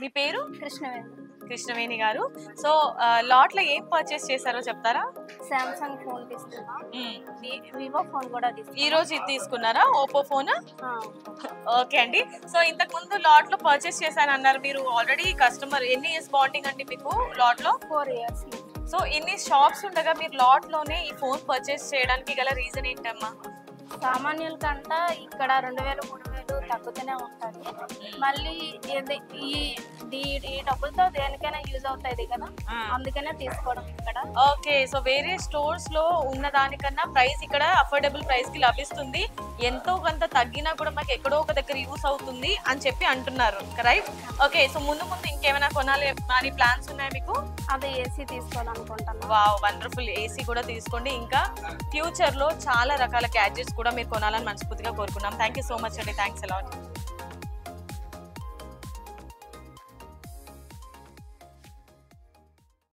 మీ పేరు? కృష్ణవేణి. కృష్ణవేణి గారు. So lot లో ఏం పర్చేస్ చేశారో చెప్తారా? సామ్సంగ్ ఫోన్ తీసుకున్నా, వివో ఫోన్ కూడా తీసుకున్నా. ఈ రోజు ఇది తీసుకున్నారా, ఓపో ఫోన్? ఓకే అండి. సో ఇంతకు ముందు లాట్ లో పర్చేస్ చేశాను అన్నారు మీరు. Already customer. ఎన్ని ఇయర్స్ బాండింగ్ అండి మీకు లాట్ లో? 4 years. సో ఇన్ని షాప్స్ ఉండగా మీరు లాట్ లోనే ఈ ఫోన్ పర్చేస్ చేయడానికి గల రీజన్ ఏంటమ్మా? సామాన్యుల కంట ఇక్కడ 2000-3000 తగ్గుతూనే ఉంటుంది. మళ్ళీ ఈ డబ్బులతో దేనికైనా యూజ్ అవుతాయి కదా, అందుకనే తీసుకోవడం ఇక్కడ. ఓకే. సో వేరే స్టోర్స్ లో ఉన్న దానికన్నా ప్రైస్ ఇక్కడ అఫోర్డబుల్ ప్రైస్ కి లభిస్తుంది. ఎంతో కొంత తగ్గినా కూడా మాకు ఎక్కడో ఒక దగ్గర యూస్ అవుతుంది అని చెప్పి అంటున్నారు, రైట్? ఓకే. సో ముందు ఇంకేమైనా కొనాలి అని ప్లాన్స్ ఉన్నాయా మీకు? అదే ఏసీ తీసుకోవాలనుకుంటున్నాను. Wow, wonderful. ఏసీ కూడా తీసుకోండి. ఇంకా ఫ్యూచర్ లో చాలా రకాల గ్యాడ్జెట్స్ కూడా మీరు కొనాలని మనస్ఫూర్తిగా కోరుకున్నాం. థ్యాంక్ యూ సో మచ్ అండి. Thanks a lot.